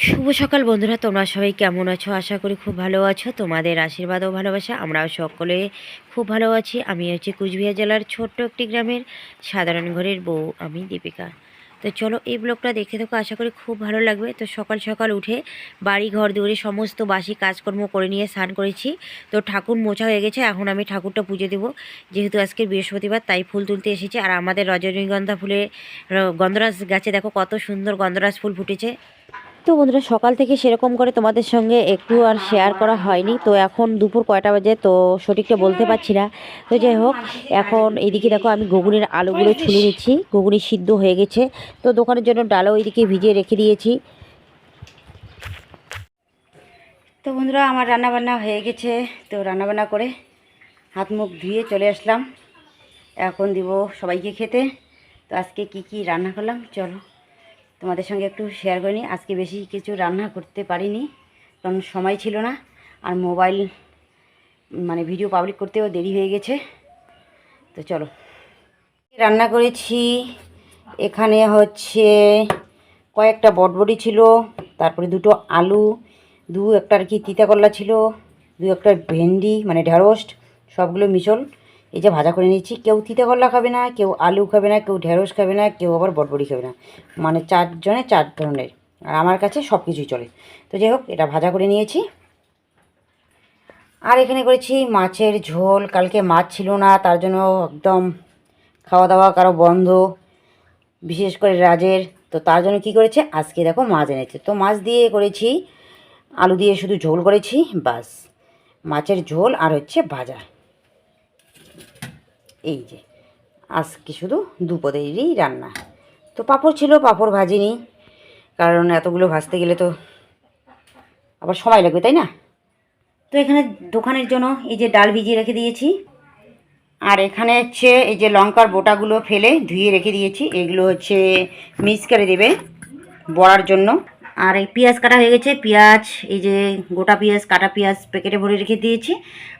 শুভ সকাল বন্ধুরা, তোমরা সবাই কেমন আছো? আশা করি খুব ভালো আছো। তোমাদের আশীর্বাদ ও ভালোবাসা আমরাও সকলে খুব ভালো আছি। আমি হচ্ছে কুচবিহার জেলার ছোট্ট একটি গ্রামের সাধারণ ঘরের বউ, আমি দীপিকা। তো চলো এই ব্লগটা দেখতে থাকো, আশা করি খুব ভালো লাগবে। তো সকাল সকাল উঠে বাড়ি ঘর দৌড়ে সমস্ত বাসি কাজকর্ম করে নিয়ে স্নান করেছি। তো ঠাকুর মোছা হয়ে গেছে, এখন আমি ঠাকুরটা পুজো দেবো। যেহেতু আজকে বৃহস্পতিবার তাই ফুল তুলতে এসেছি। আর আমাদের রজনীগন্ধা ফুলে গন্ধরাজ গাছে দেখো কত সুন্দর গন্ধরাজ ফুল ফুটেছে। তো বন্ধুরা, সকাল থেকে সেরকম করে তোমাদের সঙ্গে একটু আর শেয়ার করা হয়নি। তো এখন দুপুর কয়টা বাজে তো সঠিকটা বলতে পারছি না। তো যাই হোক, এখন এইদিকে দেখো আমি ঘুগনির আলুগুলো ছুলে নিচ্ছি। ঘুগনি সিদ্ধ হয়ে গেছে, তো দোকানের জন্য ডালও এইদিকে ভিজিয়ে রেখে দিয়েছি। তো বন্ধুরা, আমার রান্নাবান্না হয়ে গেছে। তো রান্নাবান্না করে হাত মুখ ধুয়ে চলে আসলাম। এখন দিব সবাইকে খেতে। তো আজকে কি কি রান্না করলাম চলো তোমাদের সঙ্গে একটু শেয়ার করে নিই। আজকে বেশি কিছু রান্না করতে পারিনি, কারণ সময় ছিল না। আর মোবাইল ভিডিও পাবলিক করতেও দেরি হয়ে গেছে। তো চলো, রান্না করেছি। এখানে হচ্ছে কয়েকটা বটবটি ছিল, তারপরে দুটো আলু, একটা আর কি তিতা করলা ছিল, একটা ভেন্ডি ঢেঁড়স, সবগুলো মিশল এই যে ভাজা করে নিয়েছি। কেউ তিতা করলা খাবে না, কেউ আলু খাবে না, কেউ ঢেঁড়স খাবে না, কেউ আবার বটবটি খাবে না। 4 জনে 4 ধরনের। আর আমার কাছে সব কিছুই চলে। তো যাই হোক, এটা ভাজা করে নিয়েছি। আর এখানে করেছি মাছের ঝোল। কালকে মাছ ছিল না, তার জন্য একদম খাওয়া দাওয়া কারো বন্ধ, বিশেষ করে রাজের। তো তার জন্য কি করেছে, আজকে দেখো মাছ এনেছে। তো মাছ দিয়ে করেছি, আলু দিয়ে শুধু ঝোল করেছি, বাস। মাছের ঝোল আর হচ্ছে ভাজা। এই যে আজকে শুধু দুপদেরই রান্না। তো পাঁপড় ছিল, পাঁপড় ভাজিনি, কারণ এতগুলো ভাজতে গেলে তো আবার সময় লাগবে, তাই না? তো এখানে দোকানের জন্য এই যে ডাল ভিজিয়ে রেখে দিয়েছি। আর এখানে হচ্ছে এই যে লঙ্কার বোটাগুলো ফেলে ধুয়ে রেখে দিয়েছি, এগুলো হচ্ছে মিক্স করে দেবে বড়ার জন্য। আর এই পেঁয়াজ কাটা হয়ে গেছে, পেঁয়াজ এই যে গোটা পেঁয়াজ, কাটা পেঁয়াজ প্যাকেটে ভরে রেখে দিয়েছি।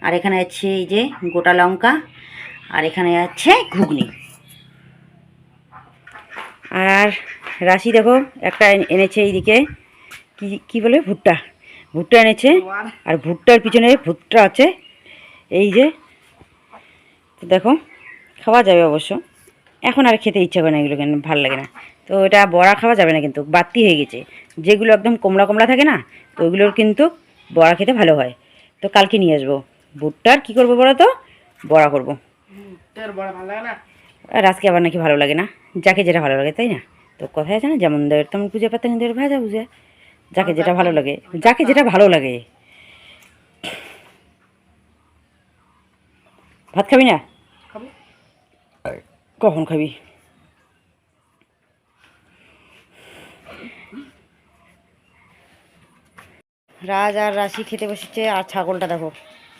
আর এখানে আছে এই যে গোটা লঙ্কা, আর এখানে আছে ঘুগনি। আর রাশি দেখো একটা এনেছে এইদিকে, কি কি বলে, ভুট্টা। ভুট্টা এনেছে, আর ভুট্টার পিছনে ভুট্টা আছে এই যে। তো দেখো, খাওয়া যাবে অবশ্য, এখন আর খেতে ইচ্ছা করে না, এগুলো কেন ভালো লাগে না। তো এটা বড়া খাওয়া যাবে না, কিন্তু বাড়তি হয়ে গেছে। যেগুলো একদম কমলা কমলা থাকে না, তো ওইগুলোর কিন্তু বড়া খেতে ভালো হয়। তো কালকে নিয়ে আসবো। ভুট্টার কী করবো বলো তো, বড়া করবো। আর আজকে আবার নাকি ভালো লাগে না, যাকে যেটা ভালো লাগে, তাই না? তো কথায় আছে না, যেমন দেবের তেমন পুজো পাতা, কিন্তু ভাজা বুঝে যাকে যেটা ভালো লাগে, যাকে যেটা ভালো লাগে। ভাত খাবি না? কখন খাবি? রাজ আর রাশি খেতে বসেছে। আর ছাগলটা দেখো,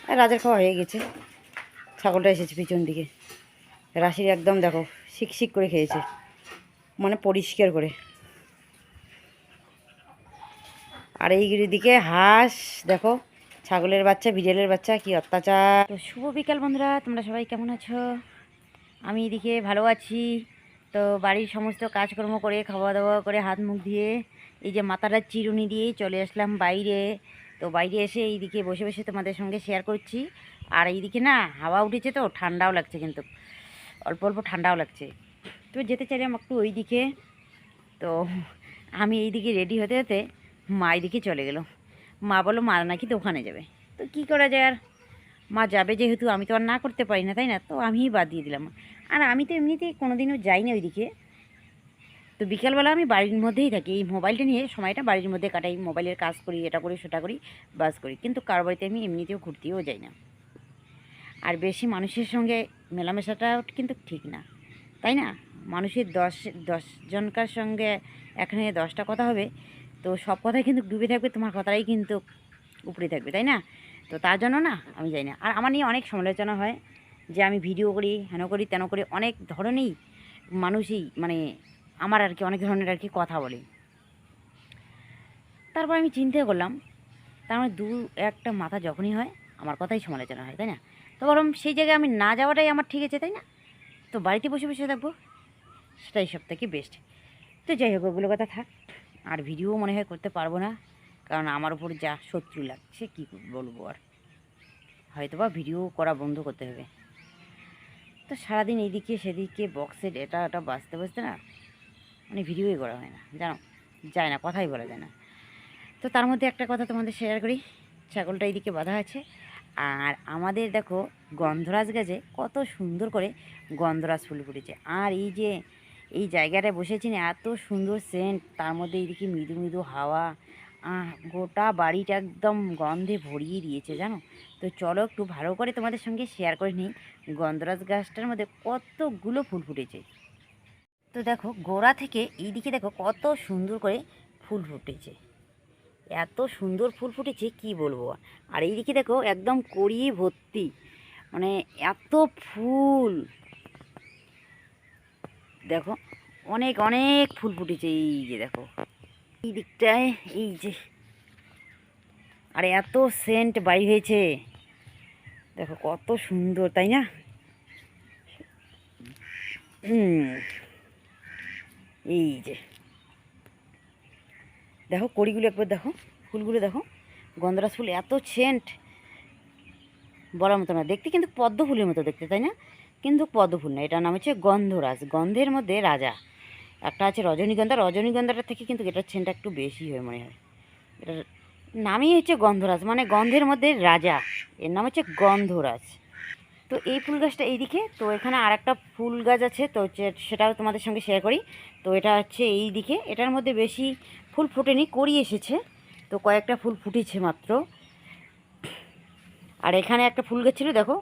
আর রাজের খাওয়া হয়ে গেছে, ছাগলটা এসেছে পিছন দিকে। রাশির একদম দেখো শিক করে খেয়েছে, পরিষ্কার করে। আর এই দিকে হাঁস দেখো, ছাগলের বাচ্চা, বিড়ালের বাচ্চা, কি অত্যাচার। তো শুভ বিকাল বন্ধুরা, তোমরা সবাই কেমন আছো? আমি এদিকে ভালো আছি। তো বাড়ির সমস্ত কাজকর্ম করে, খাওয়া দাওয়া করে, হাত মুখ দিয়ে এই যে মাথাটা চিরুনি দিয়ে চলে আসলাম বাইরে। তো বাইরে এসে এইদিকে বসে বসে তোমাদের সঙ্গে শেয়ার করছি। আর এইদিকে না হাওয়া উঠেছে, তো ঠান্ডাও লাগছে, কিন্তু অল্প অল্প ঠান্ডাও লাগছে। তো যেতে চাইলাম একটু ওই দিকে। তো আমি এইদিকে রেডি হতে হতে মা এইদিকে চলে গেল। মা বললো মা নাকি দোকানে যাবে। তো কি করা যায়, আর মা যাবে যেহেতু আমি তো আর না করতে পারি না, তাই না? তো আমিই বাদ দিয়ে দিলাম। আর আমি তো এমনিতেই কোনোদিনও যাই না ওইদিকে। তো বিকালবেলা আমি বাড়ির মধ্যেই থাকি, এই মোবাইলটা নিয়ে সময়টা বাড়ির মধ্যে কাটাই, মোবাইলের কাজ করি, এটা করি সেটা করি, বাস করি। কিন্তু কার বাড়িতে আমি এমনিতেও ঘুরতেও যাই না। আর বেশি মানুষের সঙ্গে মেলামেশাটাও কিন্তু ঠিক না, তাই না? মানুষের 10 জনকার সঙ্গে এখানে 10টা কথা হবে, তো সব কথাই কিন্তু ডুবে থাকবে, তোমার কথাটাই কিন্তু উপরে থাকবে, তাই না? তো তার জন্য না আমি যাই না। আর আমার নিয়ে অনেক সমালোচনা হয় যে আমি ভিডিও করি, হেন করি, তেন করি, অনেক ধরনেরই মানুষই আমার আর কি অনেক ধরনের আর কি কথা বলে। তারপর আমি চিন্তা করলাম, তার মানে একটা মাথা যখনই হয় আমার কথাই সমালোচনা হয়, তাই না? তো বরং সেই জায়গায় আমি না যাওয়াটাই আমার ঠিক আছে, তাই না? তো বাড়িতে বসে বসে থাকবো, সেটাই সব থেকে বেস্ট। তো যাই হোক, ওগুলো কথা থাক। আর ভিডিও মনে হয় করতে পারবো না, কারণ আমার উপর যা শত্রু লাগছে কী বলবো আর, হয়তোবা ভিডিও করা বন্ধ করতে হবে। তো সারাদিন এইদিকে সেদিকে বক্সের এটা ওটা বাজতে বাজতে না মানে ভিডিওই করা হয় না, জানো, যায় না, কথাই বলা যায় না। তো তার মধ্যে একটা কথা তোমাদের শেয়ার করি, ছাগলটা এইদিকে বাঁধা আছে, আর আমাদের দেখো গন্ধরাজ গাছে কত সুন্দর করে গন্ধরাজ ফুল ফুটেছে। আর এই যে এই জায়গাটায় বসেছি না, এত সুন্দর সেন্ট, তার মধ্যে এইদিকে মৃদু মৃদু হাওয়া, গোটা বাড়িটা একদম গন্ধে ভরিয়ে দিয়েছে, জানো। তো চলো একটু ভালো করে তোমাদের সঙ্গে শেয়ার করে নিই গন্ধরাজ গাছটার মধ্যে কতগুলো ফুল ফুটেছে। তো দেখো গোড়া থেকে এইদিকে দেখো কত সুন্দর করে ফুল ফুটেছে, এত সুন্দর ফুল ফুটেছে কি বলবো। আর এইদিকে দেখো একদম কড়িয়ে ভর্তি, মানে এত ফুল, দেখো অনেক অনেক ফুল ফুটেছে। এই যে দেখো এই দিকটায়, এই যে, আর এত সেন্ট বাই হয়েছে, দেখো কত সুন্দর, তাই না? এই যে দেখো কড়িগুলো একবার দেখো, ফুলগুলো দেখো, গন্ধরাজ ফুল এত সেন্ট বলার মতো না, দেখতে কিন্তু পদ্ম ফুলের মতো দেখতে, তাই না? কিন্তু পদ্ম ফুল না, এটার নাম হচ্ছে গন্ধরাজ, গন্ধের মধ্যে রাজা। একটা আছে রজনীগন্ধা, রজনীগন্ধাটার থেকে কিন্তু এটার সেন্টটা একটু বেশি হয় মনে হয়। এটার নামই হচ্ছে গন্ধরাজ, মানে গন্ধের মধ্যে রাজা, এর নাম হচ্ছে গন্ধরাজ। তো এই ফুল গাছটা এইদিকে, তো এখানে আর একটা ফুল গাছ আছে, তো সেটাও তোমাদের সঙ্গে শেয়ার করি। তো এটা হচ্ছে এই দিকে, এটার মধ্যে বেশি ফুল ফোটেনি, কড়ি এসেছে, তো কয়েকটা ফুল ফুটেছে মাত্র। আর এখানে একটা ফুল গাছ ছিল, দেখো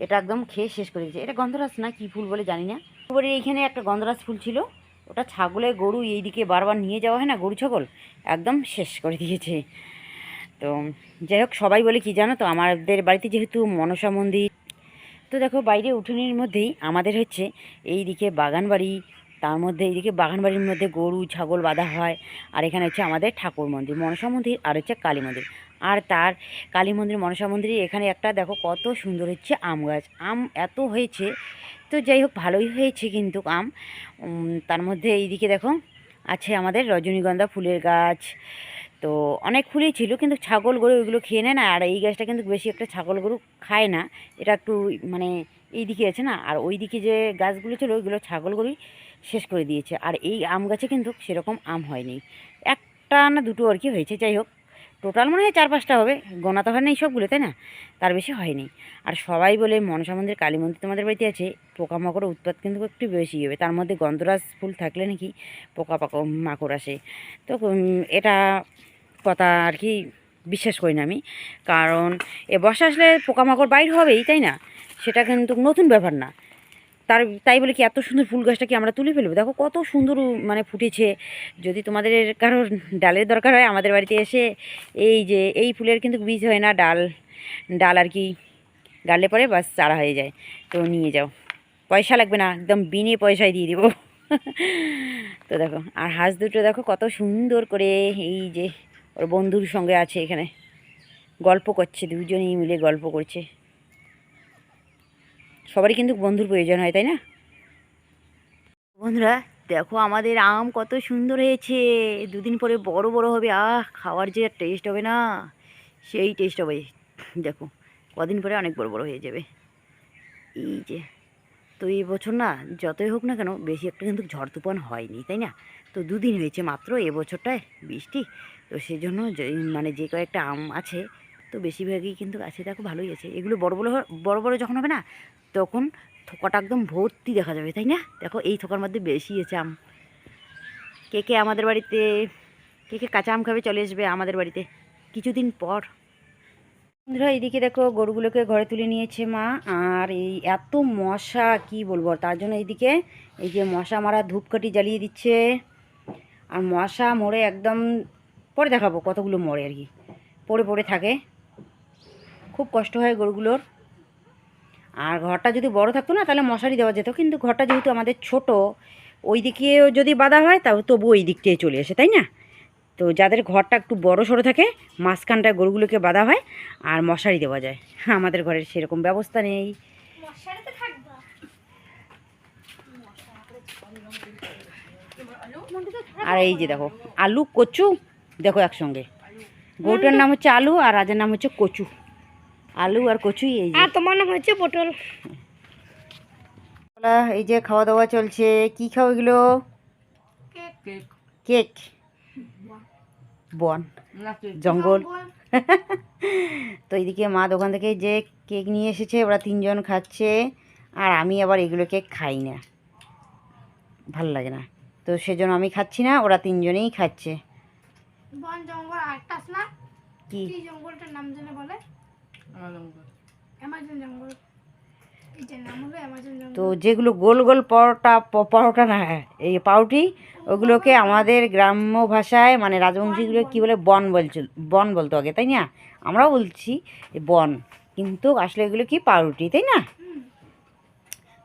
এটা একদম খেয়ে শেষ করে দিয়েছে। এটা গন্ধরাজ না, কি ফুল বলে জানি না। তারপরে এইখানে একটা গন্ধরাজ ফুল ছিল, ওটা ছাগলের গরু এইদিকে বারবার নিয়ে যাওয়া হয় না, গরু ছাগল একদম শেষ করে দিয়েছে। তো যাই হোক, সবাই বলে কি জানো তো, আমাদের বাড়িতে যেহেতু মনসা মন্দির, তো দেখো বাইরে উঠোনের মধ্যেই আমাদের হচ্ছে এই দিকে বাগান বাড়ি, তার মধ্যে এইদিকে বাগান বাড়ির মধ্যে গরু ছাগল বাঁধা হয়। আর এখানে হচ্ছে আমাদের ঠাকুর মন্দির, মনসা মন্দির, আর হচ্ছে কালী মন্দির। আর তার কালী মন্দির মনসা মন্দিরে এখানে একটা দেখো কত সুন্দর হচ্ছে আম গাছ, আম এত হয়েছে। তো যাই হোক ভালোই হয়েছে কিন্তু আম। তার মধ্যে এইদিকে দেখো আছে আমাদের রজনীগন্ধা ফুলের গাছ, তো অনেক ফুলই ছিল, কিন্তু ছাগল গরু ওইগুলো খেয়ে নেয় না। আর এই গাছটা কিন্তু বেশি একটা ছাগল গরু খায় না, এটা একটু মানে এই দিকে আছে না, আর ওই দিকে যে গাছগুলো ছিল ওইগুলো ছাগল গরুই শেষ করে দিয়েছে। আর এই আম গাছে কিন্তু সেরকম আম হয়নি, একটা না দুটো আর কি হয়েছে। যাই হোক টোটাল মনে হয় 4-5টা হবে, গোনা তো হয় না এইসবগুলো, তাই না? তার বেশি হয়নি। আর সবাই বলে মনসা মন্দির কালী মন্দির তোমাদের বাড়িতে আছে, পোকামাকড়ের উৎপাত কিন্তু একটু বেশি হবে, তার মধ্যে গন্ধরাজ ফুল থাকলে নাকি মাকড় আসে। তো এটা কথা আর কি বিশ্বাস করি না আমি, কারণ বর্ষা আসলে পোকামাকড় বাইর হবেই, তাই না? সেটা কিন্তু নতুন ব্যাপার না। তাই বলে কি এত সুন্দর ফুল গাছটা কি আমরা তুলে ফেলবো? দেখো কত সুন্দর মানে ফুটেছে। যদি তোমাদের কারোর ডালের দরকার হয় আমাদের বাড়িতে এসে, এই যে এই ফুলের কিন্তু বীজ হয় না, ডাল ডাল আর কি গাড়লে পরে বাস চারা হয়ে যায়, তো নিয়ে যাও, পয়সা লাগবে না, একদম বিনে পয়সায় দিয়ে দেবো। তো দেখো আর হাঁস দুটো দেখো কত সুন্দর করে, এই যে ওর বন্ধুর সঙ্গে আছে এখানে, গল্প করছে, দুজনেই মিলে গল্প করছে। সবারই কিন্তু বন্ধুর প্রয়োজন হয়, তাই না? বন্ধুরা দেখো আমাদের আম কত সুন্দর হয়েছে, দুদিন পরে বড় বড় হবে, খাওয়ার যে টেস্ট হবে না, সেই টেস্ট হবে। দেখো কদিন পরে অনেক বড় বড় হয়ে যাবে। এই যে, তো এই বছর না যতই হোক না কেন বেশি একটা কিন্তু ঝড় তুফান হয়নি, তাই না? তো দুদিন হয়েছে মাত্র এবছরটায় বৃষ্টি, তো সেই জন্য মানে যে কয়েকটা আম আছে, তো বেশিরভাগই কিন্তু আছে, দেখো ভালোই আছে। এগুলো বড় বড় বড় বড় যখন হবে না, তখন থোকাটা একদম ভর্তি দেখা যাবে, তাই না? দেখো এই থোকার মধ্যে বেশি আছে আম। কে কে আমাদের বাড়িতে, কে কে কাঁচা আম খাবে চলে আসবে আমাদের বাড়িতে কিছুদিন পর। বন্ধুরা এইদিকে দেখো গরুগুলোকে ঘরে তুলে নিয়েছে মা, আর এই এত মশা কি বলবো, তার জন্য এইদিকে এই যে মশা মারা ধূপকাঠি জ্বালিয়ে দিচ্ছে। আর মশা মরে একদম, পরে দেখাবো কতগুলো মরে আর কি, পড়ে পড়ে থাকে, খুব কষ্ট হয় গরুগুলোর। আর ঘরটা যদি বড় থাকতো না তাহলে মশারি দেওয়া যেত, কিন্তু ঘরটা যেহেতু আমাদের ছোট, ওই দিকেও যদি বাঁধা হয় তাও তবু ওই দিকটাই চলে আসে, তাই না? তো যাদের ঘরটা একটু বড় সড়ো থাকে, মাঝখানটায় গরুগুলোকে বাঁধা হয় আর মশারি দেওয়া যায়। আমাদের ঘরের সেরকম ব্যবস্থা নেই। আর এই যে দেখো আলু কচু দেখো একসঙ্গে। গরুটার নাম হচ্ছে আলু আর রাজার নাম হচ্ছে কচু। আলু আর কচুই এই যে। তোমার নাম হচ্ছে পটল। এই যে খাওয়া দাওয়া চলছে। কি খাও এগুলো? কেক। বন জঙ্গল। তো এইদিকে মা দোকান থেকে যে কেক নিয়ে এসেছে, ওরা 3 জন খাচ্ছে। আর আমি আবার এগুলো কেক খাই না, ভালো লাগে না, তো সেজন্য আমি খাচ্ছি না, ওরা 3 জনেই খাচ্ছে। বন জঙ্গল আরেকটা আছে না, কি এই জঙ্গলটার নাম জানে বলে? অ্যামাজন জঙ্গল। এইটার নাম হলো অ্যামাজন জঙ্গল। তো যেগুলো গোল গোল পরোটা না, এই পাউরুটি, ওগুলোকে আমাদের গ্রাম্য ভাষায় মানে রাজবংশীগুলো কী বলে? বন বলতো আগে, তাই না? আমরাও বলছি বন, কিন্তু আসলে এগুলো কি পাউরুটি, তাই না?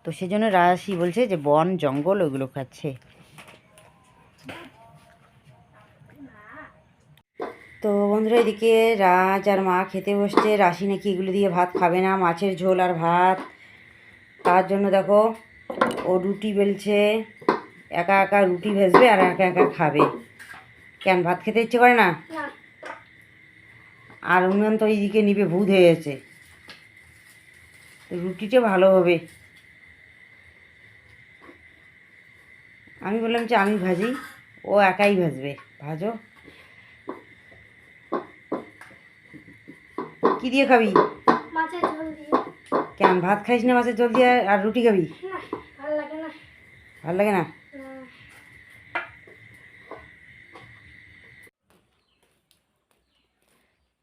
তো সেজন্য রাশি বলছে যে বন জঙ্গল ওগুলো খাচ্ছে। তো বন্ধুরা এদিকে রাজ আর মা খেতে বসছে। রাশি নাকি এগুলো দিয়ে ভাত খাবে না, মাছের ঝোল আর ভাত। তার জন্য দেখো ও রুটি বেলছে, একা একা রুটি ভেজবে আর একা একা খাবে। কেন ভাত খেতে ইচ্ছে করে না? আর উনুন তো এইদিকে নিবে ভূত হয়ে গেছে, রুটিটা ভালো হবে। আমি বললাম যে আমি ভাজি, ও একাই ভাজবে। ভাজো। কি দিয়ে খাবি? মাছের ঝোল দিয়ে। কেন ভাত খাইস না মাছের ঝোল দিয়ে আর রুটি খাবি? না, ভালো লাগে না। ভালো লাগে না?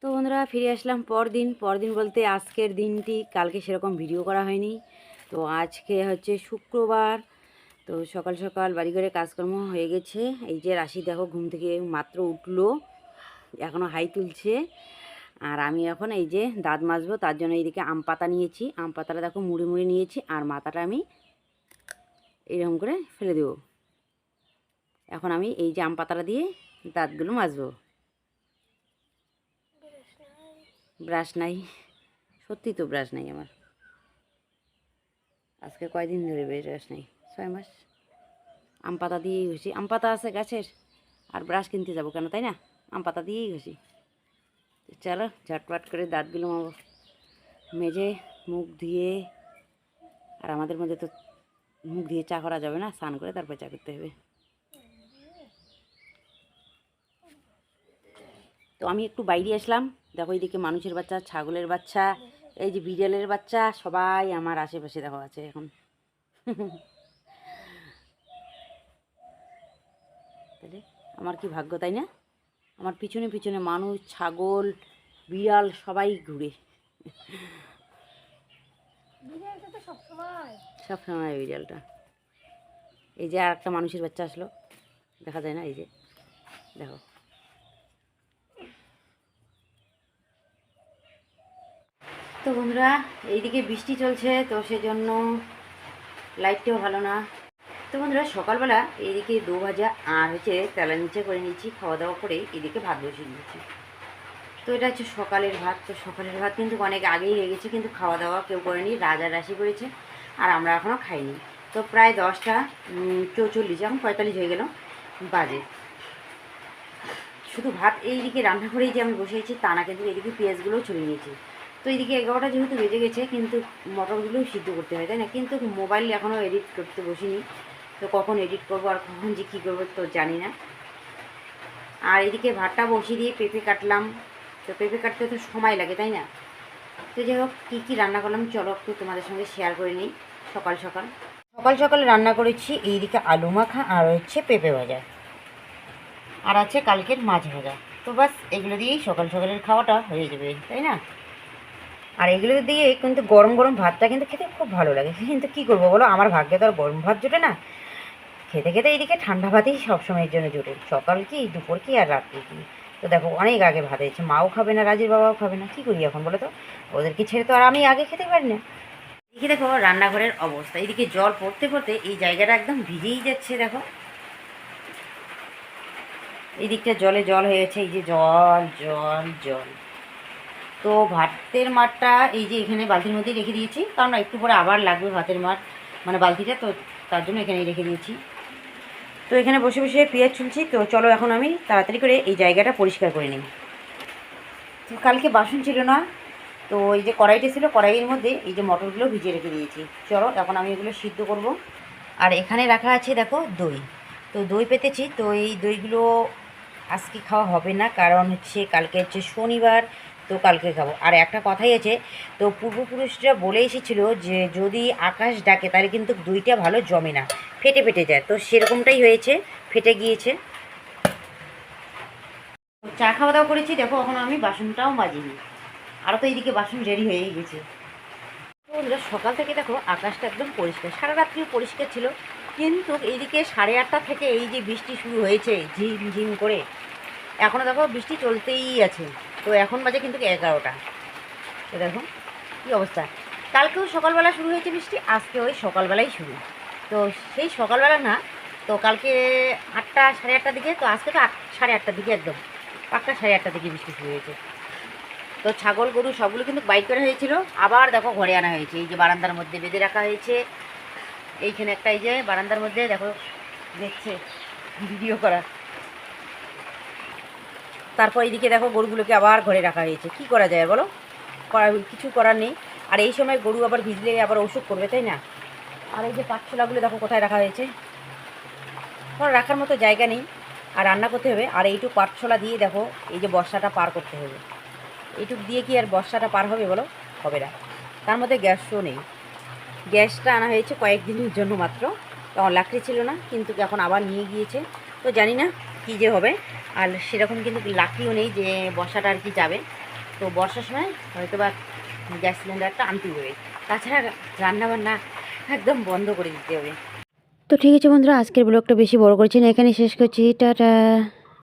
তো বন্ধুরা ফিরে আসলাম পরদিন বলতে আজকের দিনটি। কালকে সেরকম ভিডিও করা হয়নি। তো আজকে হচ্ছে শুক্রবার। তো সকাল সকাল বাড়িঘরে কাজকর্ম হয়ে গেছে। এই যে রাশি দেখো ঘুম থেকে মাত্র উঠলো, এখনও হাই তুলছে। আর আমি এখন এই যে দাঁত মাজবো, তার জন্য এইদিকে আম পাতা নিয়েছি। আম পাতাটা দেখো মুড়ে মুড়ে নিয়েছি, আর মাথাটা আমি এরকম করে ফেলে দেবো। এখন আমি এই যে আম পাতাটা দিয়ে দাঁতগুলো মাজবো। ব্রাশ নাই, সত্যি তো ব্রাশ নাই আমার। আজকে কয়দিন ধরে ব্রাশ নাই, 6 মাস। আম পাতা দিয়েই ঘষি। আম পাতা আছে গাছের, আর ব্রাশ কিনতে যাবো কেন, তাই না? আম পাতা দিয়েই ঘষি। চলো ঝটপট করে দাঁতগুলো মেজে মুখ ধুয়ে, আর আমাদের মধ্যে তো মুখ দিয়ে চা করা যাবে না, স্নান করে তারপর চা করতে হবে। তো আমি একটু বাইরে আসলাম। দেখো এইদিকে মানুষের বাচ্চা, ছাগলের বাচ্চা, এই যে বিড়ালের বাচ্চা, সবাই আমার আশেপাশে দেখো আছে এখন। তাহলে আমার কি ভাগ্য, তাই না? আমার পিছনে পিছনে মানুষ, ছাগল, বিড়াল সবাই ঘুরে। সব সময় বিড়ালটা। এই যে আর একটা মানুষের বাচ্চা আসলো, দেখা যায় না? এই যে দেখো। তো বন্ধুরা এইদিকে বৃষ্টি চলছে, তো সেজন্য লাইটটাও ভালো না। তো বন্ধুরা সকালবেলা এইদিকে দো ভাজা আর হচ্ছে তেলা নিচে করে নিয়েছি। খাওয়া দাওয়া করে এদিকে ভাত বসিয়ে দিয়েছি। তো এটা হচ্ছে সকালের ভাত। তো সকালের ভাত কিন্তু অনেক আগেই হয়ে গেছে, কিন্তু খাওয়া দাওয়া কেউ করেনি, রাজা রাশি করেছে, আর আমরা এখনও খাইনি। তো প্রায় 10টা 44, এখন 45 হয়ে গেল বাজে। শুধু ভাত এইদিকে রান্না করেই যে আমি বসেছি তা না, কিন্তু এইদিকে পেঁয়াজগুলোও ছড়িয়ে নিয়েছি। তো এইদিকে 11টা যেহেতু বেজে গেছে, কিন্তু মটরগুলোও সিদ্ধ করতে হয়, তাই না? কিন্তু মোবাইল এখনও এডিট করতে বসিনি। তো কখন এডিট করবো আর কখন যে কী করবো তো জানি না। আর এদিকে ভাতটা বসিয়ে দিয়ে পেঁপে কাটলাম। তো পেঁপে কাটতে তো সময় লাগে, তাই না? তো যাই হোক কী কী রান্না করলাম চলো একটু তোমাদের সঙ্গে শেয়ার করে নিই। সকাল সকাল রান্না করেছি এইদিকে আলু মাখা আর হচ্ছে পেঁপে ভাজা, আর আছে কালকের মাছ ভাজা। তো বাস এগুলো দিয়েই সকালের খাওয়াটা হয়ে যাবে, তাই না? আর এগুলো দিয়ে কিন্তু গরম গরম ভাতটা কিন্তু খেতে খুব ভালো লাগে। কিন্তু কী করবো বলো, আমার ভাগ্যে তো আর গরম ভাত জোটে না। খেতে খেতে এইদিকে ঠান্ডা ভাতেই সবসময়ের জন্য জোটে, সকাল কি দুপুর কি আর রাত্রি কি। তো দেখো অনেক আগে ভাত হয়েছে, মাও খাবে না, রাজের বাবাও খাবে না, কী করি এখন বলো তো? ওদেরকে ছেড়ে তো আর আমি আগে খেতে পারি না। এদিকে দেখো রান্নাঘরের অবস্থা, এইদিকে জল পড়তে পড়তে এই জায়গাটা একদম ভিজেই যাচ্ছে। দেখো এই দিকটা জলে জল হয়ে গেছে, এই যে জল জল জল। তো ভাতের মাঠটা এই যে এখানে বালতির মধ্যেই রেখে দিয়েছি, কারণ একটু পরে আবার লাগবে ভাতের মাঠ, মানে বালতিটা, তো তার জন্য এখানেই রেখে দিয়েছি। তো এখানে বসে বসে পেঁয়াজ ছুলছি। তো চলো এখন আমি তাড়াতাড়ি করে এই জায়গাটা পরিষ্কার করে নিই। তো কালকে বাসন ছিল না, তো এই যে কড়াইটা ছিল, কড়াইয়ের মধ্যে এই যে মটরগুলো ভিজিয়ে রেখে দিয়েছি। চলো এখন আমি এগুলো সিদ্ধ করব। আর এখানে রাখা আছে দেখো দই। তো দই পেতেছি, তো এই দইগুলো আজকে খাওয়া হবে না, কারণ হচ্ছে কালকে হচ্ছে শনিবার, তো কালকে খাবো। আর একটা কথাই আছে, তো পূর্বপুরুষরা বলে এসেছিলো যে যদি আকাশ ডাকে তাহলে কিন্তু দইটা ভালো জমে না, ফেটে ফেটে যায়। তো সেরকমটাই হয়েছে, ফেটে গিয়েছে। চা খাওয়া দাওয়া করেছি, দেখো এখন আমি বাসনটাও মাজিনি। আরও তো এইদিকে বাসন রেডি হয়েই গেছে। তো বন্ধুরা সকাল থেকে দেখো আকাশটা একদম পরিষ্কার, সারা রাত্রিও পরিষ্কার ছিল, কিন্তু এইদিকে 8:30 থেকে এই যে বৃষ্টি শুরু হয়েছে ঝিম ঝিম করে, এখনও দেখো বৃষ্টি চলতেই আছে। তো এখন বাজে কিন্তু 11টা। তো দেখো কী অবস্থা। কালকেও সকালবেলা শুরু হয়েছে বৃষ্টি, আজকে ওই সকালবেলাই শুরু। তো সেই সকালবেলা না, তো কালকে 8টা 8:30টার দিকে, তো আজকে তো 8:30টার দিকে, একদম পাক্কা 8:30টার দিকে বৃষ্টি শুরু হয়েছে। তো ছাগল গরু সবগুলো কিন্তু বাইক করা হয়েছিল, আবার দেখো ঘরে আনা হয়েছে। এই যে বারান্দার মধ্যে বেঁধে রাখা হয়েছে, এইখানে একটা, এই যে বারান্দার মধ্যে দেখো দেখছে ভিডিও করা। তারপর এইদিকে দেখো গরুগুলোকে আবার ঘরে রাখা হয়েছে। কি করা যায় আর বলো, কিছু করার নেই। আর এই সময় গরু আবার ভিজলে আবার ওষুধ করবে, তাই না? আর এই যে পাটছোলাগুলো দেখো কোথায় রাখা হয়েছে, কোনো রাখার মতো জায়গা নেই। আর রান্না করতে হবে। আর এইটুকু পাটছোলা দিয়ে দেখো এই যে বর্ষাটা পার করতে হবে। এইটুক দিয়ে কি আর বর্ষাটা পার হবে বলো? হবে না। তার মধ্যে গ্যাসও নেই। গ্যাসটা আনা হয়েছে কয়েকদিনের জন্য মাত্র, তখন লাকড়ি ছিল না, কিন্তু এখন আবার নিয়ে গিয়েছে। তো জানি না কী যে হবে। আর সেরকম কিন্তু লাকড়িও নেই যে বর্ষাটা আর কি যাবে। তো বর্ষার সময় হয়তো বা গ্যাস সিলিন্ডারটা আনতেই হবে, তাছাড়া রান্নাবান্না একদম বন্ধ করে দিতে হবে। তো ঠিক আছে বন্ধুরা, আজকের ব্লগটা বেশি বড় করছি না, এখানে শেষ করছি। টাটা।